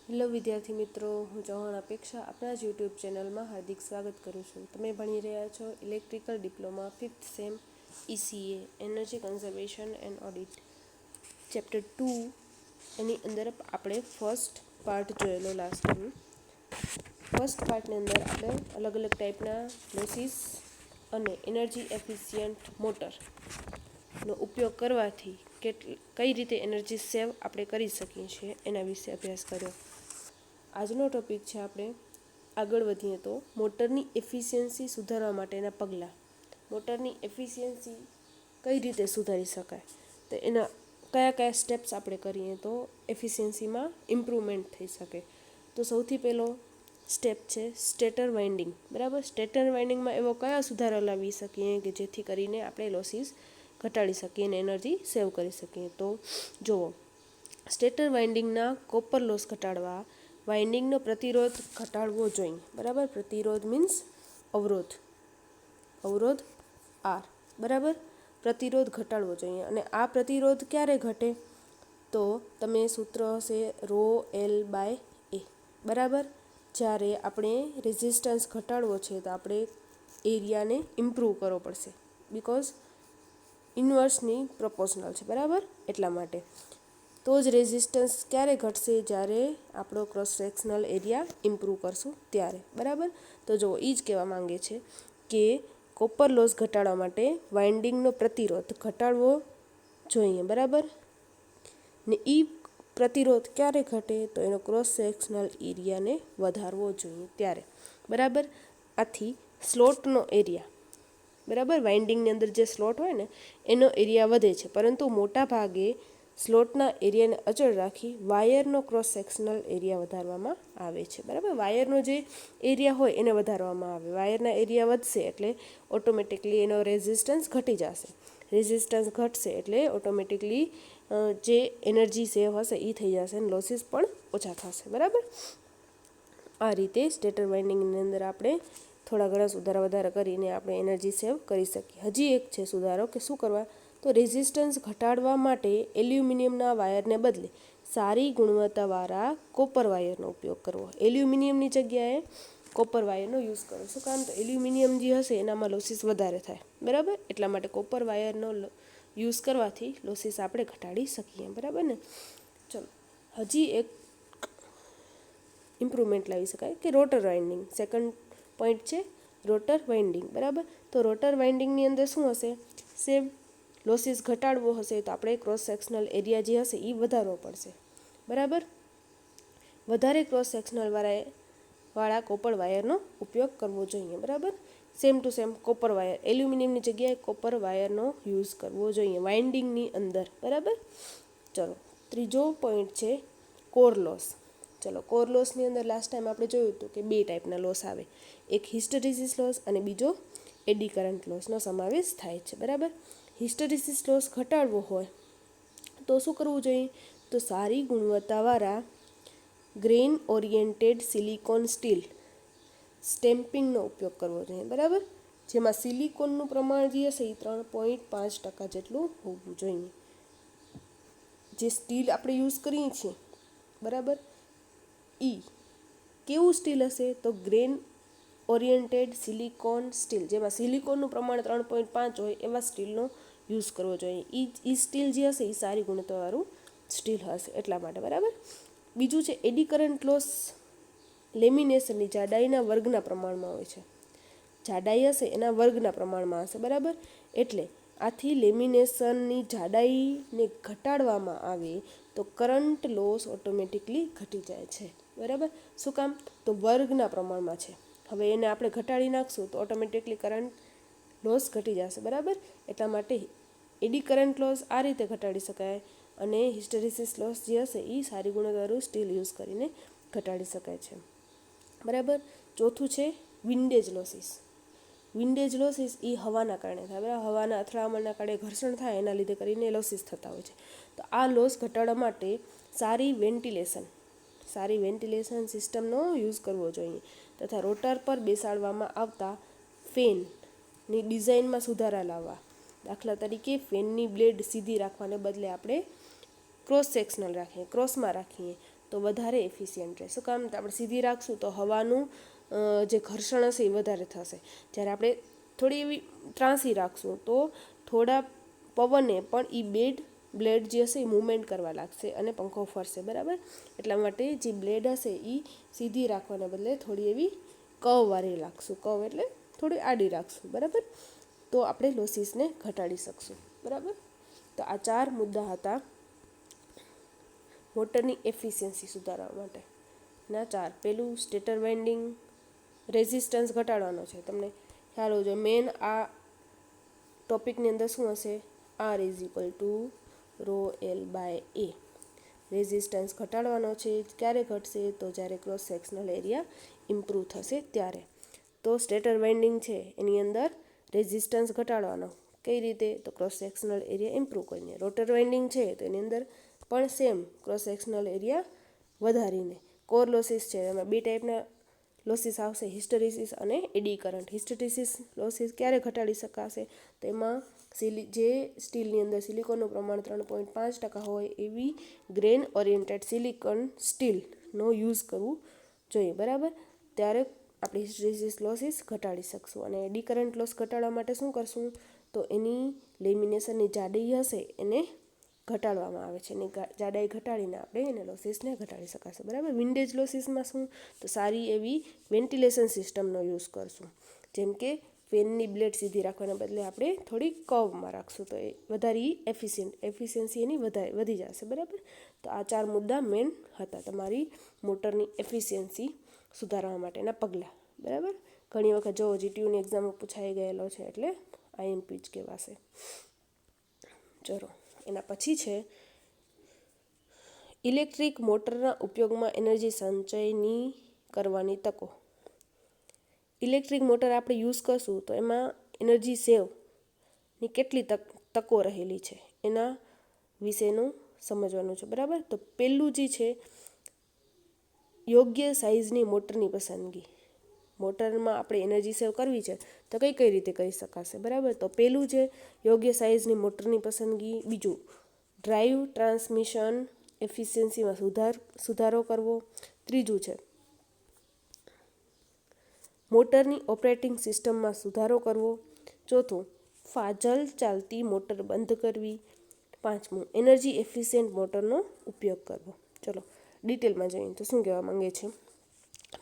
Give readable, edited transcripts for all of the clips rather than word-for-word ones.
Hello વિદ્યાર્થી મિત્રો, હું ચૌહાણ અપેક્ષા આપણા જ યુટ્યુબ ચેનલમાં હાર્દિક સ્વાગત કરું છું. તમે ભણી રહ્યા છો electrical diploma 5th sem ECA energy conservation and audit chapter 2. એની અંદર આપણે ફર્સ્ટ પાર્ટ જોયેલો લાસ્ટ ટાઈમ. ફર્સ્ટ પાર્ટની અંદર આપણે અલગ અલગ ટાઈપના લોસીસ અને એનર્જી એફિશિયન્ટ મોટરનો ઉપયોગ કરવાથી કઈ રીતે એનર્જી સેવ આપણે કરી શકીએ છીએ એના વિશે અભ્યાસ કર્યો. આજનો ટોપિક છે, આપણે આગળ વધીએ તો મોટરની એફિશિયન્સી સુધારવા માટેના પગલાં. મોટરની એફિશિયન્સી કઈ રીતે સુધારી શકાય, તો એના કયા કયા સ્ટેપ્સ આપણે કરીએ તો એફિશિયન્સીમાં ઇમ્પ્રુવમેન્ટ થઈ શકે. તો સૌથી પહેલો સ્ટેપ છે સ્ટેટર વાઇન્ડિંગ. બરાબર, સ્ટેટર વાઇન્ડિંગમાં એવો કયા સુધારા લાવી શકીએ કે જેથી કરીને આપણે લોસીસ ઘટાડી શકીએ અને એનર્જી સેવ કરી શકીએ. તો જુઓ, સ્ટેટર વાઇન્ડિંગના કોપર લોસ ઘટાડવા વાઇન્ડિંગનો પ્રતિરોધ ઘટાડવો જોઈએ. બરાબર, પ્રતિરોધ મીન્સ અવરોધ, અવરોધ આર. બરાબર, પ્રતિરોધ ઘટાડવો જોઈએ. અને આ પ્રતિરોધ ક્યારે ઘટે, તો તમે સૂત્ર હશે રો એલ બાય એ. બરાબર, જ્યારે આપણે રેઝિસ્ટન્સ ઘટાડવો છે તો આપણે એરિયાને ઇમ્પ્રૂવ કરવો પડશે, બિકોઝ ઇન્વર્સની પ્રોપોર્શનલ છે. બરાબર, એટલા માટે તો જ રેઝિસ્ટન્સ ક્યારે ઘટશે, જ્યારે આપણો ક્રોસ સેક્શનલ એરિયા ઇમ્પ્રૂવ કરશું ત્યારે. બરાબર, તો જો એ જ કહેવા માંગે છે કે કોપર લોસ ઘટાડવા માટે વાઇન્ડિંગનો પ્રતિરોધ ઘટાડવો જોઈએ. બરાબર, ને એ પ્રતિરોધ ક્યારે ઘટે, તો એનો ક્રોસ સેક્શનલ એરિયાને વધારવો જોઈએ ત્યારે. બરાબર, આથી સ્લોટનો એરિયા, બરાબર, વાઇન્ડિંગની અંદર જે સ્લોટ હોય ને એનો એરિયા વધે છે, પરંતુ મોટા ભાગે સ્લોટના એરિયાને અચળ રાખી વાયરનો ક્રોસ સેક્શનલ એરિયા વધારવામાં આવે છે. બરાબર, વાયરનો જે એરિયા હોય એને વધારવામાં આવે. વાયરના એરિયા વધશે એટલે ઓટોમેટિકલી એનો રેઝિસ્ટન્સ ઘટી જશે. રેઝિસ્ટન્સ ઘટશે એટલે ઓટોમેટિકલી જે એનર્જી સેવ હશે એ થઈ જશે અને લોસીસ પણ ઓછા થશે. બરાબર, આ રીતે સ્ટેટર વાઇન્ડિંગની અંદર આપણે થોડા ઘણા સુધારા વધારા કરીને આપણે એનર્જી સેવ કરી શકીએ. હજી એક છે સુધારો કે શું કરવા, તો રેઝિસ્ટન્સ ઘટાડવા માટે એલ્યુમિનિયમના વાયરને બદલે સારી ગુણવત્તાવાળા કોપર વાયરનો ઉપયોગ કરવો. એલ્યુમિનિયમની જગ્યાએ કોપર વાયરનો યુઝ કરો. શું કામ, તો એલ્યુમિનિયમ જે હશે એનામાં લોસીસ વધારે થાય. બરાબર, એટલા માટે કોપર વાયરનો યુઝ કરવાથી લોસીસ આપણે ઘટાડી શકીએ. બરાબર ને. ચલો, હજી એક ઇમ્પ્રુવમેન્ટ લાવી શકાય કે રોટર વાઇન્ડિંગ. સેકન્ડ પોઈન્ટ છે રોટર વાઇન્ડિંગ. બરાબર, તો રોટર વાઇન્ડિંગની અંદર શું હશે, સેમ લોસીસ ઘટાડવો હશે તો આપણે ક્રોસ સેક્શનલ એરિયા જે હશે એ વધારવો પડશે. બરાબર, વધારે ક્રોસ સેક્શનલ વાળા કોપર વાયરનો ઉપયોગ કરવો જોઈએ. બરાબર, same to same copper wire, એલ્યુમિનિયમની જગ્યાએ કોપર વાયરનો યુઝ કરવો જોઈએ વાઇન્ડિંગની અંદર. બરાબર, ચલો, ત્રીજો પોઈન્ટ છે કોર લોસ. ચલો, કોર લોસની અંદર લાસ્ટ ટાઈમ આપણે જોયું હતું કે બે ટાઈપના લોસ આવે, એક હિસ્ટેરિસિસ લોસ અને બીજો એડી કરંટ લોસનો સમાવેશ થાય છે. બરાબર, હિસ્ટેરિસિસ લોસ ઘટાડવો હોય તો શું કરવું જોઈએ, તો સારી ગુણવત્તાવાળા ગ્રેઇન ઓરિએન્ટેડ સિલિકોન સ્ટીલ સ્ટેમ્પિંગનો ઉપયોગ કરવો જોઈએ. બરાબર, જેમાં સિલિકોનનું પ્રમાણ જે હશે એ 3.5% જેટલું હોવું જોઈએ. જે સ્ટીલ આપણે યુઝ કરીએ છીએ, બરાબર, કેવું સ્ટીલ હશે, તો ગ્રેન ઓરિએન્ટેડ સિલિકોન સ્ટીલ, જેમાં સિલિકોનનું પ્રમાણ 3.5 હોય એવા સ્ટીલનો યુઝ કરવો જોઈએ. એ સ્ટીલ જે હશે એ સારી ગુણવત્તાવાળું સ્ટીલ હશે એટલા માટે. બરાબર, બીજું છે એડી કરંટ લોસ. લેમિનેશનની જાડાઈના વર્ગના પ્રમાણમાં હોય છે. જાડાઈ હશે એના વર્ગના પ્રમાણમાં હશે. બરાબર, એટલે આથી લેમિનેશનની જાડાઈને ઘટાડવામાં આવે તો કરંટ લોસ ઓટોમેટિકલી ઘટી જાય છે. બરાબર, શું કામ, તો વર્ગના પ્રમાણમાં છે. હવે એને આપણે ઘટાડી નાખશું તો ઓટોમેટિકલી કરંટ લોસ ઘટી જશે. બરાબર, એટલા માટે એડી કરંટ લોસ આ રીતે ઘટાડી શકાય અને હિસ્ટેરિસિસ લોસ જે હશે એ સારી ગુણવત્તાવાળું સ્ટીલ યુઝ કરીને ઘટાડી શકાય છે. બરાબર, ચોથું છે વિન્ડેજ લોસીસ. વિન્ડેજ લોસીસ એ હવાના કારણે થાય. બરાબર, હવાના અથડામણના કારણે ઘર્ષણ થાય એના લીધે કરીને લોસીસ થતા હોય છે. તો આ લોસ ઘટાડવા માટે સારી વેન્ટિલેશન સિસ્ટમનો યુઝ કરવો જોઈએ તથા રોટર પર બેસાડવામાં આવતા ફેનની ડિઝાઇનમાં સુધારા લાવવા. દાખલા તરીકે ફેનની બ્લેડ સીધી રાખવાને બદલે આપણે ક્રોસ સેક્શનલ રાખીએ, ક્રોસમાં રાખીએ તો વધારે એફિશિયન્ટ રહે. શું કામ? આપણે સીધી રાખશું તો હવાનું જે ઘર્ષણ હશે એ વધારે થશે. જ્યારે આપણે થોડી એવી ત્રાંસી રાખશું તો થોડા પવને પણ એ બ્લેડ જે હશે એ મૂવમેન્ટ કરવા લાગશે અને પંખો ફરશે. બરાબર, એટલા માટે જે બ્લેડ હશે એ સીધી રાખવાના બદલે થોડી એવી કર્વવાળી રાખશું. કર્વ એટલે થોડી આડી રાખશું. બરાબર, તો આપણે લોસીસને ઘટાડી શકશું. બરાબર, તો આ 4 મુદ્દા હતા મોટરની એફિશિયન્સી સુધારવા માટે ના 4. પહેલું સ્ટેટર વાઇન્ડિંગ રેઝિસ્ટન્સ ઘટાડવાનો છે. તમને ખ્યાલ હોવો જોઈએ મેન આ ટોપિકની અંદર શું હશે? R = ρ L/A. રેઝિસ્ટન્સ ઘટાડવાનો છે. ક્યારે ઘટશે? તો જ્યારે ક્રોસ સેક્શનલ એરિયા ઇમ્પ્રૂવ થશે ત્યારે. તો સ્ટેટર વાઇન્ડિંગ છે એની અંદર રેઝિસ્ટન્સ ઘટાડવાનો. કઈ રીતે? તો ક્રોસ સેક્શનલ એરિયા ઇમ્પ્રૂવ કરીને. રોટર વાઇન્ડિંગ છે તો એની અંદર પણ સેમ ક્રોસ સેક્શનલ એરિયા વધારીને. કોર લોસીસ છે એમાં 2 ટાઈપના લોસીસ આવશે, હિસ્ટેરિસિસ અને એડી કરંટ. હિસ્ટેરિસિસ લોસીસ ક્યારે ઘટાડી શકાશે? તો એમાં જે સ્ટીલની અંદર સિલિકોનનું પ્રમાણ 3.5% હોય એવી ગ્રેન ઓરિએન્ટેડ સિલિકોન સ્ટીલનો યુઝ કરવું જોઈએ. બરાબર, ત્યારે આપણે હિસ્ટેરિસિસ લોસીસ ઘટાડી શકશું. અને એડી કરંટ લોસ ઘટાડવા માટે શું કરશું? તો એની લેમિનેશનની જાડાઈ હશે એને ઘટાડવામાં આવે છે. એની જાડાઈ ઘટાડીને આપણે એને લોસીસને ઘટાડી શકાશે. બરાબર, વિન્ડેજ લોસીસમાં શું? તો સારી એવી વેન્ટિલેશન સિસ્ટમનો યુઝ કરશું. જેમ કે ફેનની બ્લેડ સીધી રાખવાના બદલે આપણે થોડી કર્વમાં રાખશું તો એ વધારે એફિશિયન્સી એની વધી જશે. બરાબર, તો આ 4 મુદ્દા મેન હતા તમારી મોટરની એફિશિયન્સી સુધારવા માટેના પગલાં. બરાબર, ઘણી વખત જો જીટીયુની એક્ઝામમાં પૂછાઈ ગયેલો છે એટલે આઈએમપી જ કહેવાશે. ચલો, એના પછી છે ઇલેક્ટ્રિક મોટરના ઉપયોગમાં એનર્જી સંચયની કરવાની તકો. ઇલેક્ટ્રિક મોટર આપણે યુઝ કરશું તો એમાં એનર્જી સેવની કેટલી તકો રહેલી છે એના વિશેનું સમજવાનું છે. બરાબર, તો પહેલું જે છે યોગ્ય સાઇઝની મોટરની પસંદગી. મોટરમાં આપણે એનર્જી સેવ કરવી છે તો કઈ રીતે કરી શકાશે? બરાબર, તો પહેલું છે યોગ્ય સાઇઝની મોટરની પસંદગી. બીજું, ડ્રાઈવ ટ્રાન્સમિશન એફિશિયન્સીમાં સુધારો કરવો. ત્રીજું છે મોટરની ઓપરેટિંગ સિસ્ટમમાં સુધારો કરવો. ચોથું, ફાજલ ચાલતી મોટર બંધ કરવી. પાંચમું, એનર્જી એફિશિયન્ટ મોટરનો ઉપયોગ કરવો. ચલો ડિટેલમાં જોઈએ તો શું કહેવા માંગે છે?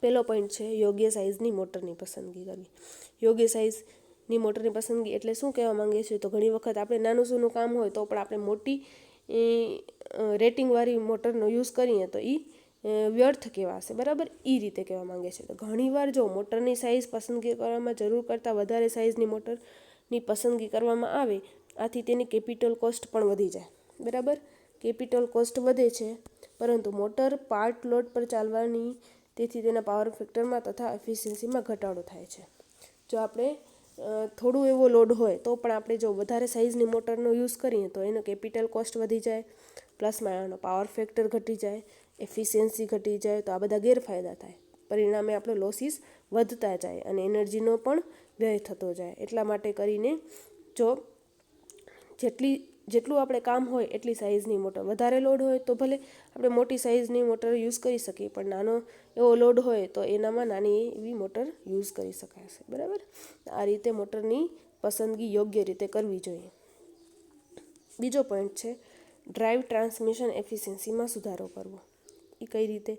પહેલો પોઈન્ટ છે યોગ્ય સાઇઝની મોટરની પસંદગી કરવી. યોગ્ય સાઇઝની મોટરની પસંદગી એટલે શું કહેવા માંગે છે? તો ઘણી વખત આપણે નાનું સૂનું કામ હોય તો પણ આપણે મોટી રેટિંગવાળી મોટરનો યુઝ કરીએ તો એ વ્યર્થ કહેવાશે. બરાબર, એ રીતે કહેવા માંગે છે. તો ઘણીવાર જો મોટરની સાઇઝ પસંદગી કરવામાં જરૂર કરતાં વધારે સાઇઝની મોટરની પસંદગી કરવામાં આવે આથી તેની કેપિટલ કોસ્ટ પણ વધી જાય. બરાબર, કેપિટલ કોસ્ટ વધે છે પરંતુ મોટર પાર્ટ લોડ પર ચાલવાની, તેથી તેના પાવર ફેક્ટરમાં તથા એફિશિયન્સીમાં ઘટાડો થાય છે. જો આપણે થોડું એવો લોડ હોય તો પણ આપણે જો વધારે સાઇઝની મોટરનો યુઝ કરીએ તો એનો કેપિટલ કોસ્ટ વધી જાય, પ્લસમાં એનો પાવર ફેક્ટર ઘટી જાય, એફિશિયન્સી ઘટી જાય. તો આ બધા ગેરફાયદા થાય. પરિણામે આપણો લોસીસ વધતા જાય અને એનર્જીનો પણ વ્યય થતો જાય. એટલા માટે કરીને જો જેટલું આપણે કામ હોય એટલી સાઇઝની મોટર, વધારે લોડ હોય તો ભલે આપણે મોટી સાઇઝની મોટર યુઝ કરી શકીએ પણ નાનો એવો લોડ હોય તો એનામાં નાની એવી મોટર યુઝ કરી શકાશે. બરાબર, આ રીતે મોટરની પસંદગી યોગ્ય રીતે કરવી જોઈએ. બીજો પોઈન્ટ છે ડ્રાઈવ ટ્રાન્સમિશન એફિશિયન્સીમાં સુધારો કરવો. એ કઈ રીતે?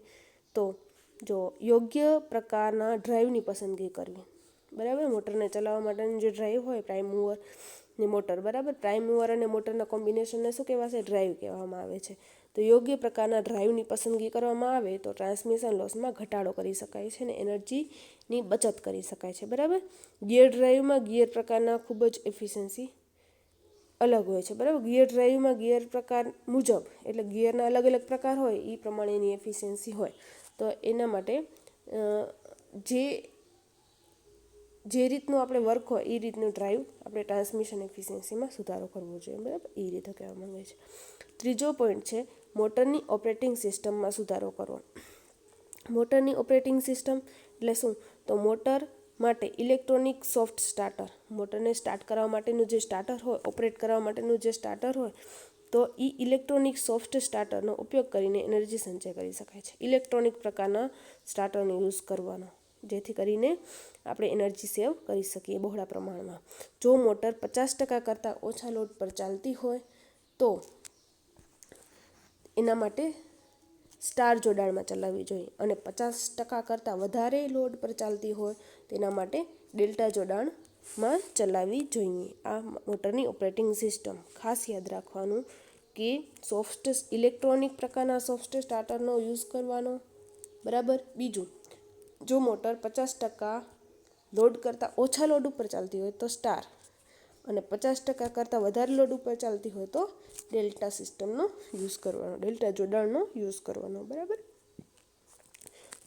તો જો યોગ્ય પ્રકારના ડ્રાઈવની પસંદગી કરવી. બરાબર, મોટરને ચલાવવા માટેની જે ડ્રાઈવ હોય પ્રાઇમ મૂવરની મોટર. બરાબર, પ્રાઇમ મૂવર અને મોટરના કોમ્બિનેશનને શું કહેવાશે? ડ્રાઈવ કહેવામાં આવે છે. તો યોગ્ય પ્રકારના ડ્રાઈવની પસંદગી કરવામાં આવે તો ટ્રાન્સમિશન લોસમાં ઘટાડો કરી શકાય છે અને એનર્જીની બચત કરી શકાય છે. બરાબર, ગિયર ડ્રાઈવમાં ગિયર પ્રકારના ખૂબ જ એફિશિયન્સી અલગ હોય છે. બરાબર, ગિયર ડ્રાઈવમાં ગિયર પ્રકાર મુજબ એટલે ગિયરના અલગ અલગ પ્રકાર હોય એ પ્રમાણેની એફિશિયન્સી હોય. તો એના માટે જે રીતનું આપણે વર્ક હોય એ રીતનું ડ્રાઈવ આપણે ટ્રાન્સમિશન એફિશિયન્સીમાં સુધારો કરવો જોઈએ. બરાબર, એ રીતે કહેવા માંગે છે. ત્રીજો પોઈન્ટ છે મોટરની ઓપરેટિંગ સિસ્ટમમાં સુધારો કરવો. મોટરની ઓપરેટિંગ સિસ્ટમ એટલે શું? તો મોટર માટે ઇલેક્ટ્રોનિક સોફ્ટ સ્ટાર્ટર, મોટરને સ્ટાર્ટ કરવા માટેનું જે સ્ટાર્ટર હોય, ઓપરેટ કરવા માટેનું જે સ્ટાર્ટર હોય તો એ ઇલેક્ટ્રોનિક સોફ્ટ સ્ટાર્ટરનો ઉપયોગ કરીને એનર્જી સંચય કરી શકાય છે. ઇલેક્ટ્રોનિક પ્રકારના સ્ટાર્ટરનો યુઝ કરવાનો, જેથી કરીને આપણે એનર્જી સેવ કરી શકીએ બહોળા પ્રમાણમાં. જો મોટર 50% કરતાં ઓછા લોડ પર ચાલતી હોય તો એના માટે સ્ટાર જોડાણમાં ચલાવવી જોઈએ, અને 50% કરતાં વધારે લોડ પર ચાલતી હોય તેના માટે ડેલ્ટા જોડાણમાં ચલાવવી જોઈએ. આ મોટરની ઓપરેટિંગ સિસ્ટમ. ખાસ યાદ રાખવાનું કે ઇલેક્ટ્રોનિક પ્રકારના સોફ્ટ સ્ટાર્ટરનો યુઝ કરવાનો, બરાબર. બીજું, જો મોટર 50% લોડ કરતાં ઓછા લોડ ઉપર ચાલતી હોય તો સ્ટાર, અને 50% કરતાં વધારે લોડ ઉપર ચાલતી હોય તો ડેલ્ટા સિસ્ટમનો યુઝ કરવાનો, ડેલ્ટા જોડાણનો યુઝ કરવાનો, બરાબર.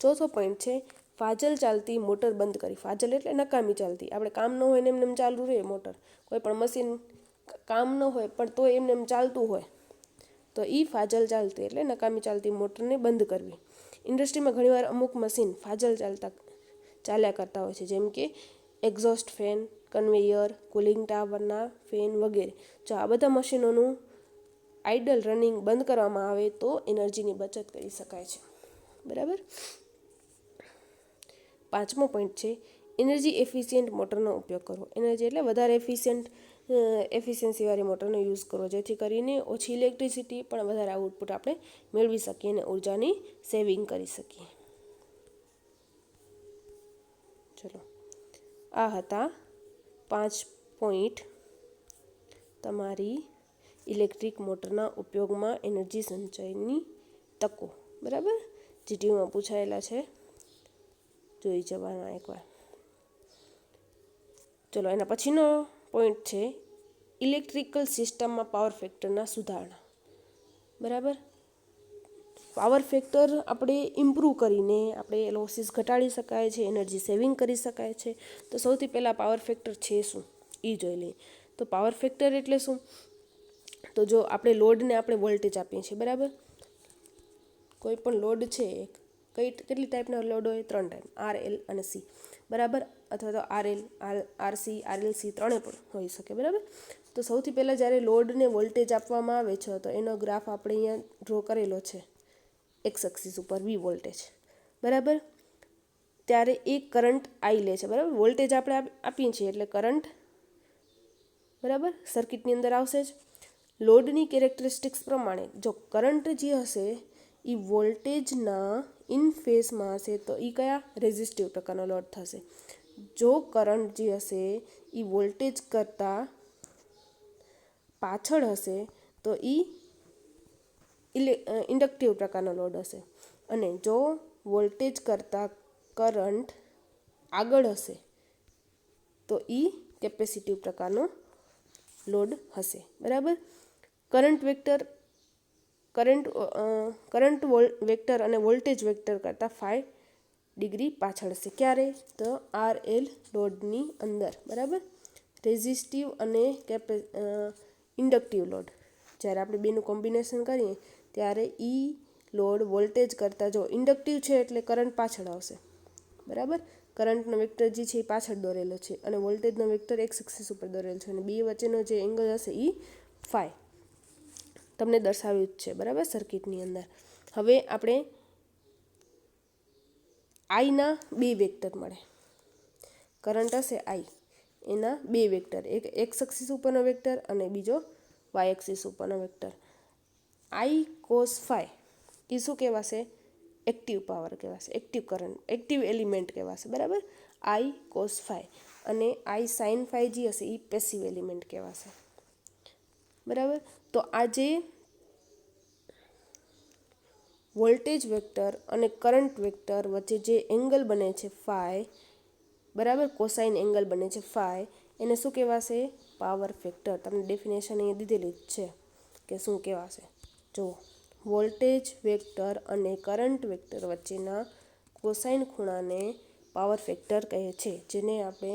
ચોથો પોઈન્ટ છે ફાજલ ચાલતી મોટર બંધ કરી. ફાજલ એટલે નકામી ચાલતી. આપણે કામ ન હોય ને એમને ચાલુ રહે મોટર, કોઈ પણ મશીન કામ ન હોય પણ તો એમને ચાલતું હોય તો એ ફાજલ ચાલતી એટલે નકામી ચાલતી મોટરને બંધ કરવી. ઇન્ડસ્ટ્રીમાં ઘણીવાર અમુક મશીન ફાજલ ચાલ્યા કરતા હોય છે, જેમ કે એક્ઝોસ્ટ ફેન, કન્વેયર, કુલિંગ ટાવરના ફેન વગેરે. જો આ બધા મશીનોનું આઇડલ રનિંગ બંધ કરવામાં આવે તો એનર્જીની બચત કરી શકાય છે, બરાબર. પાંચમો પોઈન્ટ છે એનર્જી એફિશિયન્ટ મોટરનો ઉપયોગ કરવો. એનર્જી એટલે વધારે એફિશિયન્સીવાળી મોટરનો યુઝ કરવો, જેથી કરીને ઓછી ઇલેક્ટ્રિસિટી પણ વધારે આઉટપુટ આપણે મેળવી શકીએ અને ઉર્જાની સેવિંગ કરી શકીએ. ચલો, આ હતા 5 પોઈન્ટ તમારી ઇલેક્ટ્રિક મોટરના ઉપયોગમાં એનર્જી સંચયની તકો, બરાબર. જીટીયુમાં પૂછાયેલા છે, જોઈ જવાના એકવાર. ચલો, એના પછીનો પોઈન્ટ છે ઇલેક્ટ્રિકલ સિસ્ટમમાં પાવર ફેક્ટરના સુધારણા, બરાબર. પાવર ફેક્ટર આપણે ઇમ્પ્રૂવ કરીને આપણે લોસીસ ઘટાડી શકાય છે, એનર્જી સેવિંગ કરી શકાય છે. તો સૌથી પહેલાં પાવર ફેક્ટર છે શું એ જોઈ લઈએ. તો પાવર ફેક્ટર એટલે શું? તો જો આપણે લોડને આપણે વોલ્ટેજ આપીએ છીએ, બરાબર. કોઈ પણ લોડ છે, કેટલી ટાઈપના લોડ હોય? 3 ટાઈપ, આર, એલ અને સી, બરાબર. અથવા તો આરએલ, આરસી, આરએલસી ત્રણે પણ હોઈ શકે, બરાબર. તો સૌથી પહેલાં જ્યારે લોડને વોલ્ટેજ આપવામાં આવે છે તો એનો ગ્રાફ આપણે અહીંયા ડ્રો કરેલો છે એક્સ એક્સિસ ઉપર, વી વોલ્ટેજ, બરાબર. ત્યારે એક કરંટ આઈ લે છે, બરાબર. વોલ્ટેજ આપણે આપીએ છીએ એટલે કરંટ, બરાબર, સર્કિટની અંદર આવશે જ. લોડની કેરેક્ટરિસ્ટિક્સ પ્રમાણે જો કરંટ જે હશે એ વોલ્ટેજના ઇન ફેઝમાં હશે તો એ કયા રેઝિસ્ટિવ પ્રકારનો લોડ થશે. જો કરંટ જે હશે એ વોલ્ટેજ કરતાં પાછળ હશે તો એ ઇન્ડક્ટિવ પ્રકારનો લોડ હશે, અને જો વોલ્ટેજ કરતાં કરંટ આગળ હશે તો એ કેપેસિટિવ પ્રકારનો લોડ હશે, બરાબર. કરંટ વેક્ટર અને વોલ્ટેજ વેક્ટર કરતાં 5 ડિગ્રી પાછળ હશે. ક્યારે? તો આર એલ લોડની અંદર, બરાબર. રેઝિસ્ટિવ અને ઇન્ડક્ટિવ લોડ જ્યારે આપણે બેનું કોમ્બિનેશન કરીએ ત્યારે લોડ વોલ્ટેજ કરતાં, જો ઇન્ડક્ટિવ છે એટલે કરંટ પાછળ આવશે, બરાબર. કરંટનો વેક્ટર જે છે એ પાછળ દોરેલો છે અને વોલ્ટેજનો વેક્ટર એક્સ એક્સિસ ઉપર દોરેલો છે, અને બે વચ્ચેનો જે એંગલ હશે એ 5 તમને દર્શાવ્યું જ છે, બરાબર, સર્કિટની અંદર. હવે આપણે આઈના 2 વેક્ટર મળે. કરંટ હશે આઈ, એના 2 વેક્ટર, એક એક્સ એક્સિસ ઉપરનો વેક્ટર અને બીજો વાય એક્સિસ ઉપરનો વેક્ટર. આઈ કોસ 5 એ શું કહેવાશે? એક્ટિવ પાવર કહેવાશે, એક્ટિવ કરંટ, એક્ટિવ એલિમેન્ટ કહેવાશે, બરાબર. આઈ કોસ 5 અને આઈ સાઇન 5 જે હશે એ પેસિવ એલિમેન્ટ કહેવાશે, બરાબર. તો આ જે વોલ્ટેજ વેક્ટર અને કરંટ વેક્ટર વચ્ચે જે એંગલ બને છે 5, બરાબર, કોસાઇન એંગલ બને છે 5, એને શું કહેવાશે? Power factor. તમને ડેફિનેશન અહીંયા દીધેલી જ છે કે શું કહેવાશે. જો વોલ્ટેજ વેક્ટર અને કરંટ વેક્ટર વચ્ચેના કોસાઇન ખૂણાને પાવર ફેક્ટર કહે છે, જેને આપણે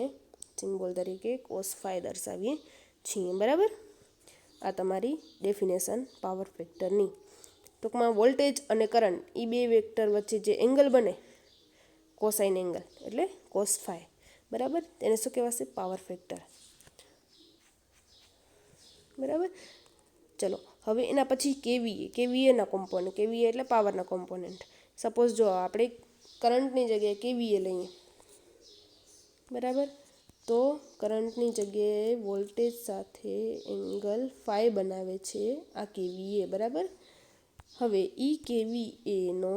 સિમ્બોલ તરીકે cos 5 દર્શાવીએ છીએ, બરાબર. આ તમારી ડેફિનેશન પાવર ફેક્ટરની. ટૂંકમાં વોલ્ટેજ અને કરંટ એ 2 વેક્ટર વચ્ચે જે એંગલ બને કોસાઇન એંગલ એટલે cos 5, બરાબર, તેને શું કહેવાશે? પાવર ફેક્ટર, બરાબર. ચલો, હવે એના પછી કેવીએના કોમ્પોનન્ટ, કેવીએ એટલે પાવરના કોમ્પોનન્ટ. સપોઝ જો આપણે કરંટની જગ્યાએ કેવીએ લઈએ, બરાબર, તો કરંટની જગ્યાએ વોલ્ટેજ સાથે એંગલ ફાઈ બનાવે છે આ કેવીએ, બરાબર. હવે કેવીએનો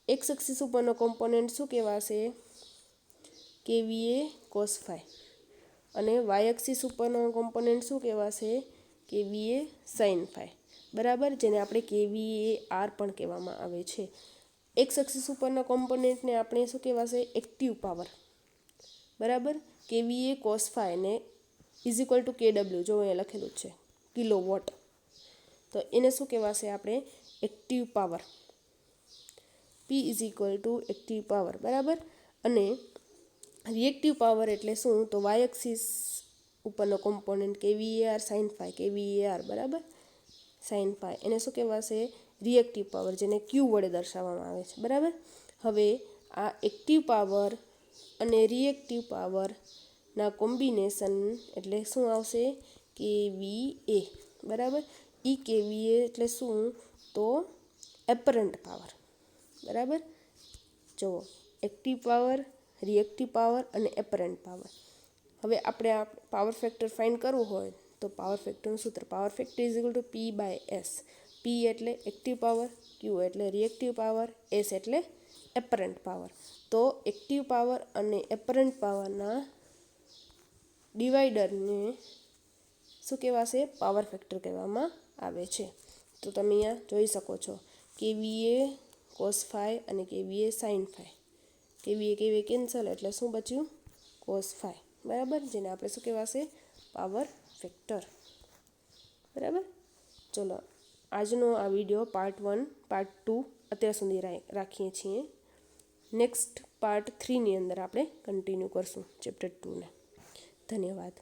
એક્સ એક્સિસ ઉપરનો કોમ્પોનન્ટ શું કહેવાશે? KVA cos phi. અને વાય એક્સિસ ઉપરનો કોમ્પોનન્ટ શું કહેવાશે? કેવીએ સાઇન ફાઈ, બરાબર, જેને આપણે કેવીએ આર પણ કહેવામાં આવે છે. એક્સ એક્સિસ ઉપરના કોમ્પોનન્ટને આપણે શું કહેવાશે? એક્ટિવ પાવર, બરાબર. કેવીએ કોસ ફાઈ ને ઇઝ ઇક્વલ ટુ કેડબલ્યુ, જો અહીંયા લખેલું છે કિલો વોટ, તો એને શું કહેવાશે આપણે? Active power. P is equal to active power, બરાબર. અને રિએક્ટિવ પાવર એટલે શું? તો વાય એક્સિસ ઉપરનો component KVA R sine phi, KVA R, બરાબર, સાઇન ફાઈ, એને શું કહેવાશે? રિએક્ટિવ પાવર, જેને ક્યુ વડે દર્શાવવામાં આવે છે, બરાબર. હવે આ એક્ટિવ પાવર અને રિએક્ટિવ પાવરના કોમ્બિનેશન એટલે શું આવશે? કેવીએ, બરાબર. કેવીએ એટલે શું? તો એપરન્ટ પાવર, બરાબર. જુઓ, એક્ટિવ પાવર, રિએક્ટિવ પાવર અને એપરન્ટ પાવર. હવે આપણે આ પાવર ફેક્ટર ફાઇન્ડ કરવું હોય તો પાવર ફેક્ટરનું સૂત્ર, power factor is equal to P by S. P એટલે એક્ટિવ પાવર, ક્યુ એટલે રિએક્ટિવ પાવર, એસ એટલે એપરન્ટ પાવર. તો એક્ટિવ પાવર અને એપરન્ટ પાવરના ડિવાઈડરને શું કહેવાશે? પાવર ફેક્ટર કહેવામાં આવે છે. તો તમે અહીંયા જોઈ શકો છો કેવીએ કોસ ફાઈ અને KVA sine phi. KVA cancel એટલે શું બચ્યું? કોસ ફાઈ, બરાબર, જેને આપણે શું કહેવાશે? પાવર ફેક્ટર, બરાબર. ચલો, આજનો આ વિડીયો પાર્ટ 1, પાર્ટ 2 અત્યાર સુધી રાખીએ છીએ. નેક્સ્ટ પાર્ટ 3ની અંદર આપણે કન્ટિન્યુ કરશું ચેપ્ટર 2ને. ધન્યવાદ.